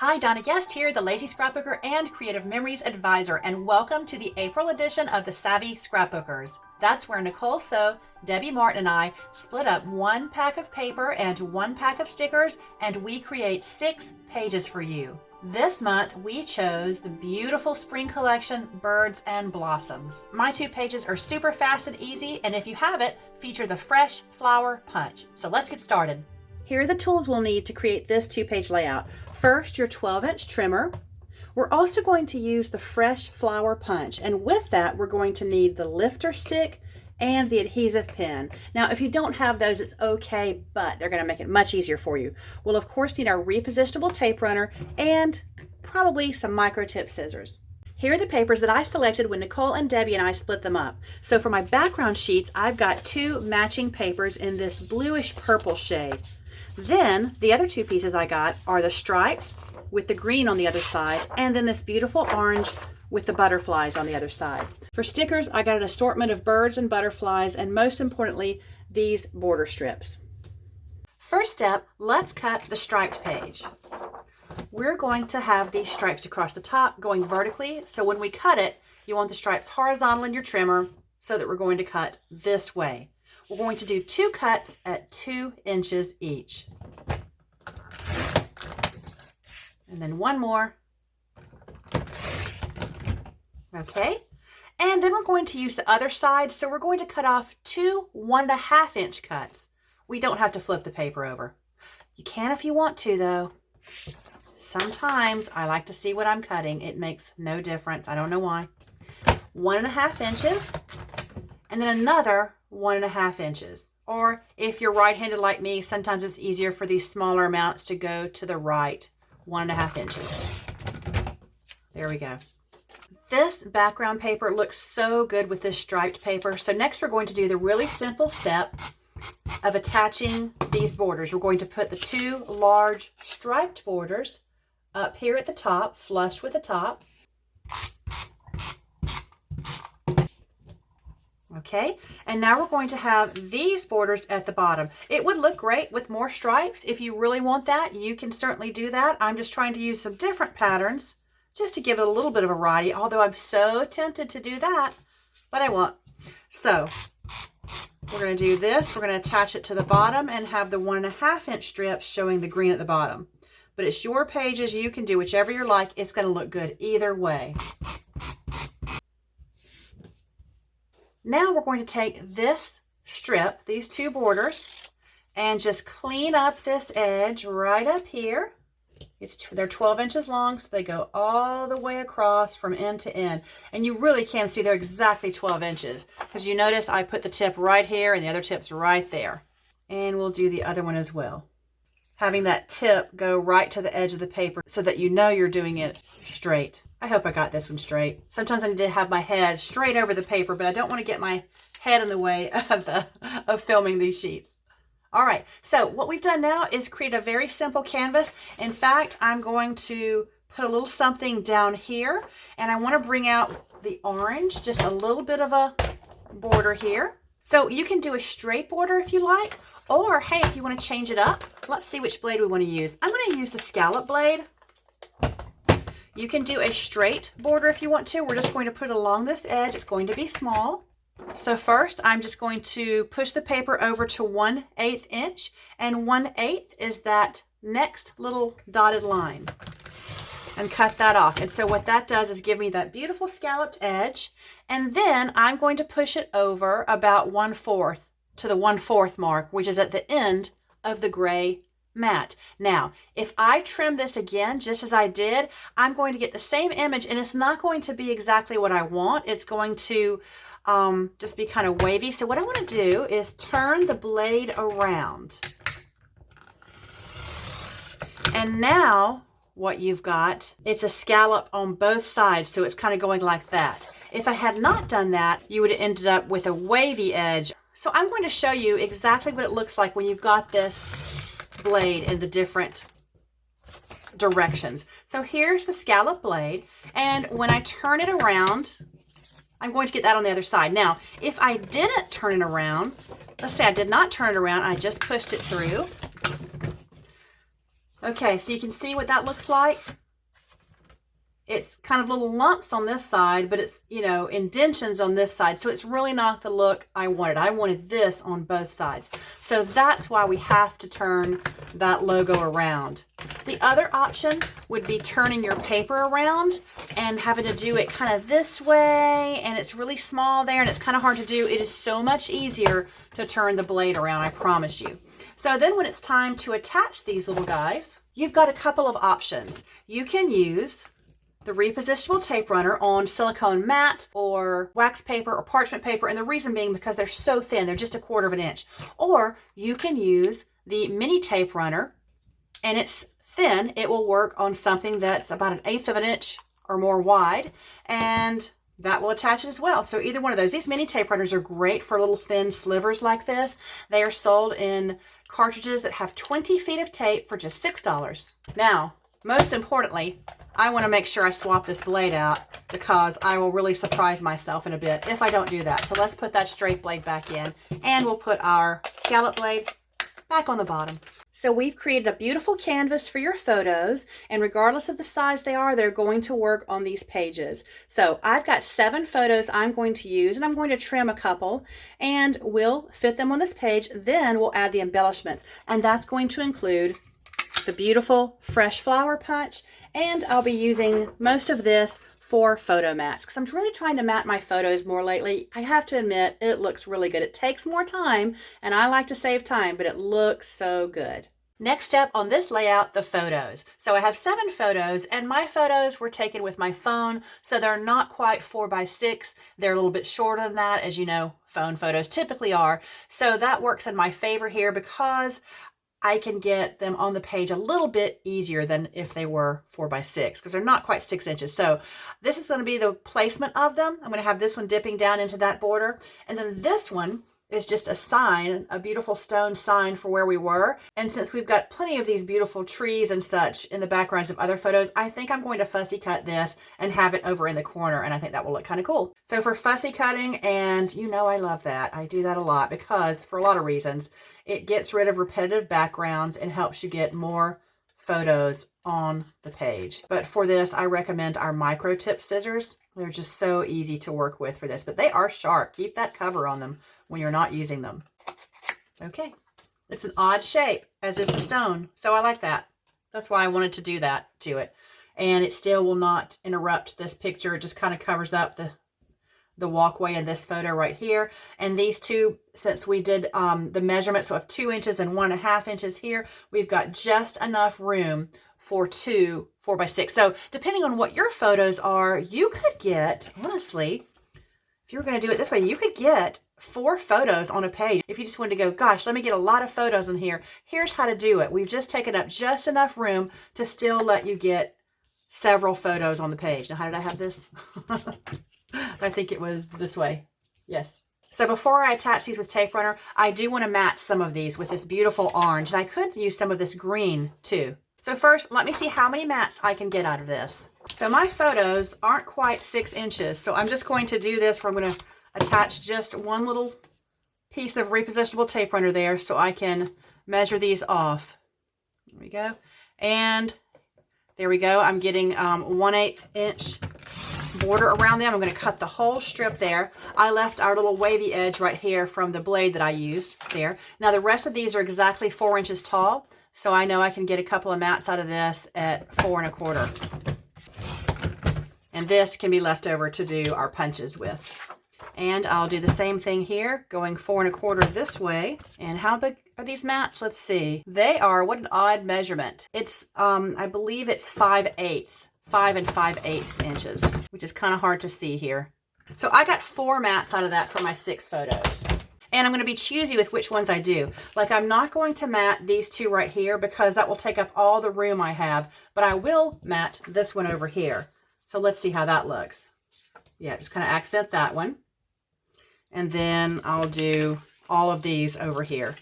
Hi, Donna Guest here, the Lazy Scrapbooker and Creative Memories Advisor, and welcome to the April edition of the Savvy Scrapbookers. That's where Nicole So, Debbie Martin, and I split up one pack of paper and one pack of stickers, and we create 6 pages for you. This month, we chose the beautiful spring collection, Birds and Blossoms. My 2 pages are super fast and easy, and if you have it, feature the fresh flower punch. So let's get started. Here are the tools we'll need to create this 2-page layout. First, your 12-inch trimmer. We're also going to use the fresh flower punch, and with that, we're going to need the lifter stick and the adhesive pen. Now, if you don't have those, it's okay, but they're going to make it much easier for you. We'll of course need our repositionable tape runner and probably some Microtip scissors. Here are the papers that I selected when Nicole and Debbie and I split them up. So for my background sheets, I've got 2 matching papers in this bluish purple shade. Then the other 2 pieces I got are the stripes with the green on the other side, and then this beautiful orange with the butterflies on the other side. For stickers, I got an assortment of birds and butterflies, and most importantly, these border strips. First step, let's cut the striped page. We're going to have these stripes across the top going vertically, so when we cut it, you want the stripes horizontal in your trimmer so that we're going to cut this way. We're going to do 2 cuts at 2 inches each. And then one more. Okay. And then we're going to use the other side. So we're going to cut off 2 1.5 inch cuts. We don't have to flip the paper over. You can if you want to, though. Sometimes I like to see what I'm cutting. It makes no difference. I don't know why. 1.5 inches. And then another 1.5 inches. Or if you're right-handed like me, sometimes it's easier for these smaller amounts to go to the right. 1.5 inches. There we go. This background paper looks so good with this striped paper. So next we're going to do the really simple step of attaching these borders. We're going to put the 2 large striped borders up here at the top, flush with the top. Okay, and now we're going to have these borders at the bottom. It would look great with more stripes. If you really want that, you can certainly do that. I'm just trying to use some different patterns just to give it a little bit of a variety, although I'm so tempted to do that, but I won't. So we're going to do this. We're going to attach it to the bottom and have the 1.5 inch strips showing the green at the bottom. But it's your pages. You can do whichever you like. It's going to look good either way. Now we're going to take this strip, these 2 borders, and just clean up this edge right up here. They're 12 inches long, so they go all the way across from end to end. And you really can see they're exactly 12 inches because you notice I put the tip right here and the other tip's right there. And we'll do the other one as well. Having that tip go right to the edge of the paper so that you know you're doing it straight. I hope I got this one straight. Sometimes I need to have my head straight over the paper, but I don't want to get my head in the way of filming these sheets. All right, so what we've done now is create a very simple canvas. In fact, I'm going to put a little something down here, and I want to bring out the orange, just a little bit of a border here. So you can do a straight border if you like, or hey, if you want to change it up, let's see which blade we want to use. I'm going to use the scallop blade. You can do a straight border if you want to. We're just going to put it along this edge. It's going to be small. So first, I'm just going to push the paper over to 1/8 inch, and 1/8 is that next little dotted line, and cut that off. And so what that does is give me that beautiful scalloped edge, and then I'm going to push it over about 1/4 to the 1/4 mark, which is at the end of the gray mat. Now, if I trim this again, just as I did, I'm going to get the same image, and it's not going to be exactly what I want. It's going to just be kind of wavy. So what I want to do is turn the blade around. And now what you've got, it's a scallop on both sides. So it's kind of going like that. If I had not done that, you would have ended up with a wavy edge. So I'm going to show you exactly what it looks like when you've got this blade in the different directions. So here's the scallop blade, and when I turn it around, I'm going to get that on the other side. Now, if I didn't turn it around, let's say I did not turn it around, I just pushed it through, Okay, so you can see what that looks like. It's kind of little lumps on this side, but it's, you know, indentions on this side. So it's really not the look I wanted. I wanted this on both sides. So that's why we have to turn that logo around. The other option would be turning your paper around and having to do it kind of this way, and it's really small there and it's kind of hard to do. It is so much easier to turn the blade around, I promise you. So then when it's time to attach these little guys, you've got a couple of options. You can use the repositionable tape runner on silicone mat or wax paper or parchment paper, and the reason being because they're so thin, they're just 1/4 of an inch. Or you can use the mini tape runner, and it's thin. It will work on something that's about 1/8 of an inch or more wide, and that will attach it as well. So either one of those. These mini tape runners are great for little thin slivers like this. They are sold in cartridges that have 20 feet of tape for just $6. Now, most importantly, I want to make sure I swap this blade out because I will really surprise myself in a bit if I don't do that. So let's put that straight blade back in, and we'll put our scallop blade back on the bottom. So we've created a beautiful canvas for your photos, and regardless of the size they are, they're going to work on these pages. So I've got 7 photos I'm going to use, and I'm going to trim a couple, and we'll fit them on this page. Then we'll add the embellishments, and that's going to include the beautiful fresh flower punch, and I'll be using most of this for photo mats because I'm really trying to mat my photos more lately. I have to admit, it looks really good. It takes more time, and I like to save time, but it looks so good. Next up on this layout, the photos. So I have 7 photos, and my photos were taken with my phone, so they're not quite 4x6. They're a little bit shorter than that, as you know, phone photos typically are. So that works in my favor here because I can get them on the page a little bit easier than if they were 4x6 because they're not quite 6 inches. So this is going to be the placement of them. I'm going to have this one dipping down into that border. And then this one is just a sign, a beautiful stone sign for where we were. And since we've got plenty of these beautiful trees and such in the backgrounds of other photos, I think I'm going to fussy cut this and have it over in the corner. And I think that will look kind of cool. So for fussy cutting, and you know I love that. I do that a lot because for a lot of reasons, it gets rid of repetitive backgrounds and helps you get more photos on the page. But for this, I recommend our Microtip scissors. They're just so easy to work with for this, but they are sharp. Keep that cover on them when you're not using them. Okay, it's an odd shape, as is the stone, so I like that. That's why I wanted to do that to it. And it still will not interrupt this picture. It just kind of covers up the walkway in this photo right here. And these two, since we did the measurements of 2 inches and 1.5 inches here, we've got just enough room for 2 4x6. So depending on what your photos are, you could get, honestly, if you were going to do it this way, you could get 4 photos on a page. If you just wanted to go, gosh, let me get a lot of photos in here, here's how to do it. We've just taken up just enough room to still let you get several photos on the page. Now, how did I have this? I think it was this way. Yes. So before I attach these with tape runner, I do want to match some of these with this beautiful orange. And I could use some of this green too. So first, let me see how many mats I can get out of this. So my photos aren't quite 6 inches. So I'm just going to do this where I'm going to attach just one little piece of repositionable tape runner there so I can measure these off. There we go. And there we go. I'm getting 1/8 inch border around them. I'm going to cut the whole strip there. I left our little wavy edge right here from the blade that I used there. Now the rest of these are exactly 4 inches tall, so I know I can get a couple of mats out of this at 4 1/4. And this can be left over to do our punches with. And I'll do the same thing here, going 4 1/4 this way. And how big are these mats? Let's see. They are, what an odd measurement. It's, I believe it's 5/8. 5 5/8 inches, which is kind of hard to see here. So I got 4 mats out of that for my 6 photos. And I'm going to be choosy with which ones I do. Like, I'm not going to mat these 2 right here because that will take up all the room I have, but I will mat this one over here. So let's see how that looks. Yeah, just kind of accent that one. And then I'll do all of these over here.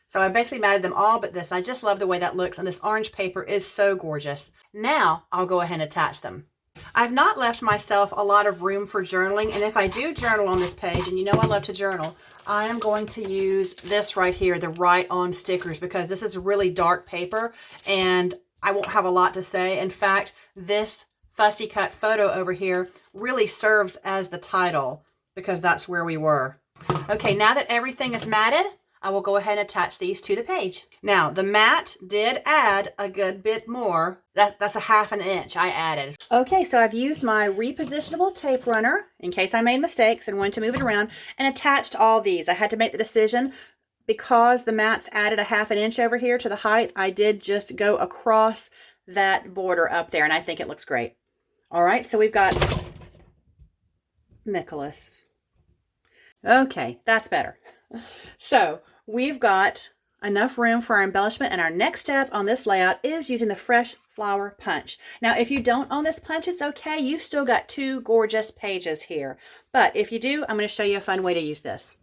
So I basically matted them all but this. I just love the way that looks, and this orange paper is so gorgeous. Now I'll go ahead and attach them. I've not left myself a lot of room for journaling, and if I do journal on this page, and you know I love to journal, I am going to use this right here, the Write On stickers, because this is really dark paper and I won't have a lot to say. In fact, this fussy cut photo over here really serves as the title because that's where we were. Okay, now that everything is matted, I will go ahead and attach these to the page. Now, the mat did add a good bit more. That's a 1/2 inch I added. Okay, so I've used my repositionable tape runner in case I made mistakes and wanted to move it around, and attached all these. I had to make the decision because the mat's added a 1/2 inch over here to the height. I did just go across that border up there, and I think it looks great. All right, so we've got Nicholas. Okay, that's better. So we've got enough room for our embellishment, and our next step on this layout is using the fresh flower punch. Now, if you don't own this punch, it's okay. You've still got 2 gorgeous pages here. But if you do, I'm going to show you a fun way to use this.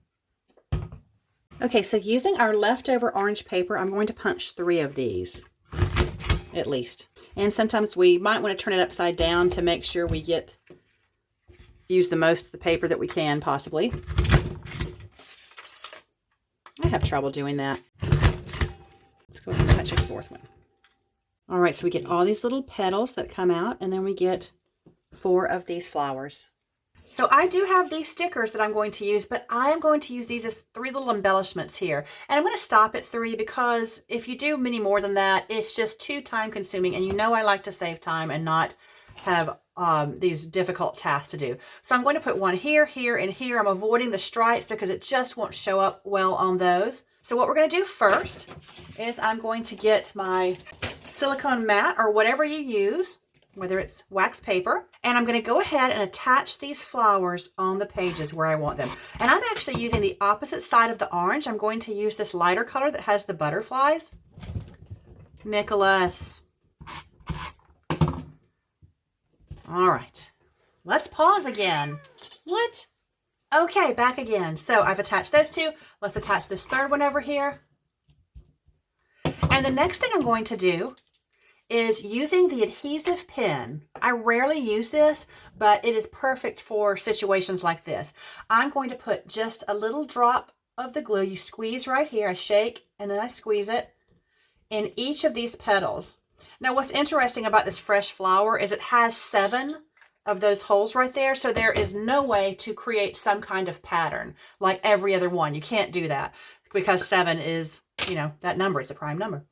Okay, so using our leftover orange paper, I'm going to punch 3 of these, at least. And sometimes we might want to turn it upside down to make sure we use the most of the paper that we can, possibly. I have trouble doing that. Let's go ahead and touch a 4th one. All right, so we get all these little petals that come out, and then we get 4 of these flowers. So I do have these stickers that I'm going to use, but I am going to use these as 3 little embellishments here. And I'm going to stop at 3 because if you do many more than that, it's just too time consuming. And you know I like to save time and not have these difficult tasks to do. So I'm going to put 1 here, here, and here. I'm avoiding the stripes because it just won't show up well on those. So what we're going to do first is I'm going to get my silicone mat or whatever you use, whether it's wax paper, and I'm going to go ahead and attach these flowers on the pages where I want them. And I'm actually using the opposite side of the orange. I'm going to use this lighter color that has the butterflies. Nicholas. All right, let's pause again. What? Okay, back again. So I've attached those 2. Let's attach this 3rd one over here. And the next thing I'm going to do is using the adhesive pen. I rarely use this, but it is perfect for situations like this. I'm going to put just a little drop of the glue. You squeeze right here. I shake and then I squeeze it in each of these petals. Now, what's interesting about this fresh flower is it has 7 of those holes right there. So there is no way to create some kind of pattern like every other one. You can't do that because 7 is, you know, that number is a prime number.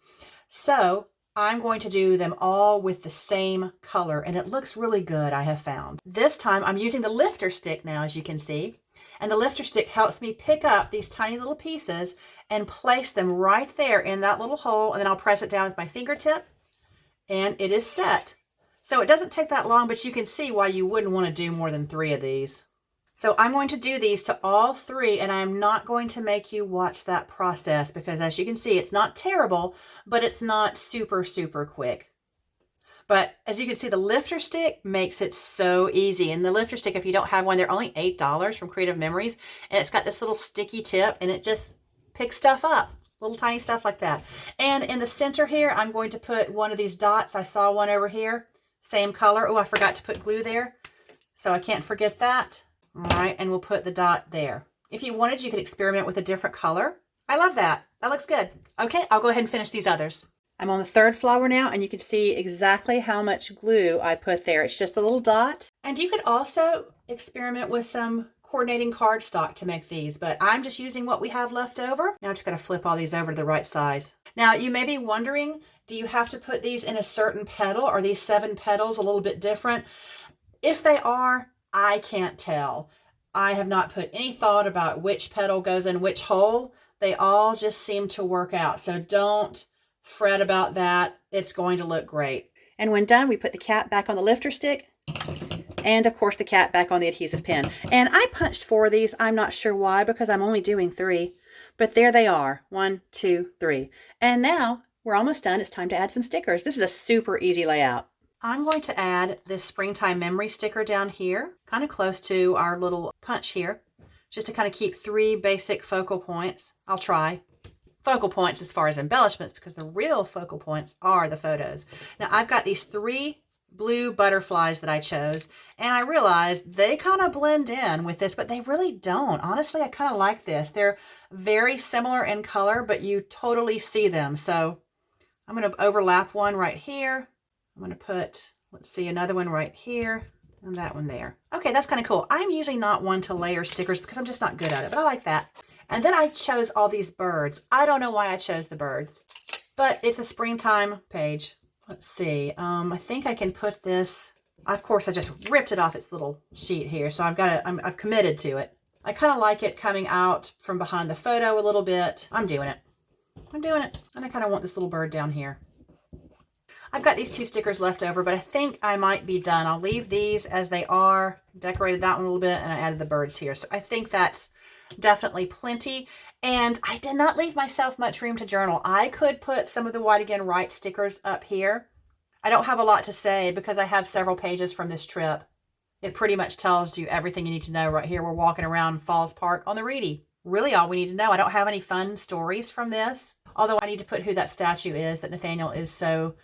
So I'm going to do them all with the same color, and it looks really good, I have found. This time I'm using the lifter stick now, as you can see, and the lifter stick helps me pick up these tiny little pieces and place them right there in that little hole, and then I'll press it down with my fingertip, and it is set. So it doesn't take that long, but you can see why you wouldn't want to do more than 3 of these. So I'm going to do these to all 3, and I'm not going to make you watch that process because, as you can see, it's not terrible, but it's not super, super quick. But as you can see, the lifter stick makes it so easy. And the lifter stick, if you don't have one, they're only $8 from Creative Memories, and it's got this little sticky tip, and it just picks stuff up. Little tiny stuff like that. And in the center here, I'm going to put one of these dots. I saw one over here, same color. Oh, I forgot to put glue there, so I can't forget that. All right, and we'll put the dot there. If you wanted, you could experiment with a different color. I love that. That looks good. Okay, I'll go ahead and finish these others. I'm on the 3rd flower now, and you can see exactly how much glue I put there. It's just a little dot. And you could also experiment with some coordinating cardstock to make these, but I'm just using what we have left over. Now I'm just going to flip all these over to the right size. Now you may be wondering, do you have to put these in a certain petal? Are these 7 petals a little bit different? If they are, I can't tell. I have not put any thought about which petal goes in which hole. They all just seem to work out. So don't fret about that. It's going to look great. And when done, we put the cap back on the lifter stick, and of course the cap back on the adhesive pen. And I punched 4 of these. I'm not sure why, because I'm only doing 3, but there they are. 1, 2, 3. And now we're almost done. It's time to add some stickers. This is a super easy layout. I'm going to add this springtime memory sticker down here, kind of close to our little punch here, just to kind of keep 3 basic focal points. I'll try. Focal points as far as embellishments, because the real focal points are the photos. Now I've got these 3 blue butterflies that I chose, and I realized they kind of blend in with this, but they really don't. Honestly, I kind of like this. They're very similar in color, but you totally see them. So I'm going to overlap one right here. I'm going to put, let's see, another one right here and that one there. Okay, that's kind of cool. I'm usually not one to layer stickers because I'm just not good at it, but I like that. And then I chose all these birds. I don't know why I chose the birds, but it's a springtime page. Let's see. I think I can put this, of course, I just ripped it off its little sheet here. So I've committed to it. I kind of like it coming out from behind the photo a little bit. I'm doing it. I'm doing it. And I kind of want this little bird down here. I've got these 2 stickers left over, but I think I might be done. I'll leave these as they are. Decorated that one a little bit, and I added the birds here. So I think that's definitely plenty. And I did not leave myself much room to journal. I could put some of the White Again Right stickers up here. I don't have a lot to say because I have several pages from this trip. It pretty much tells you everything you need to know right here. We're walking around Falls Park on the Reedy. Really all we need to know. I don't have any fun stories from this, although I need to put who that statue is that Nathaniel is so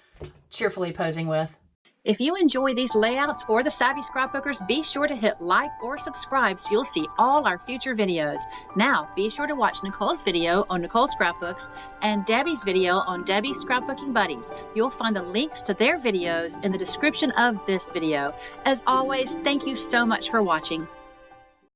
cheerfully posing with. If you enjoy these layouts or the Savvy Scrapbookers, be sure to hit like or subscribe so you'll see all our future videos. Now, be sure to watch Nicole's video on Nicole Scrapbooks and Debbie's video on Debbie's Scrapbooking Buddies. You'll find the links to their videos in the description of this video. As always, thank you so much for watching.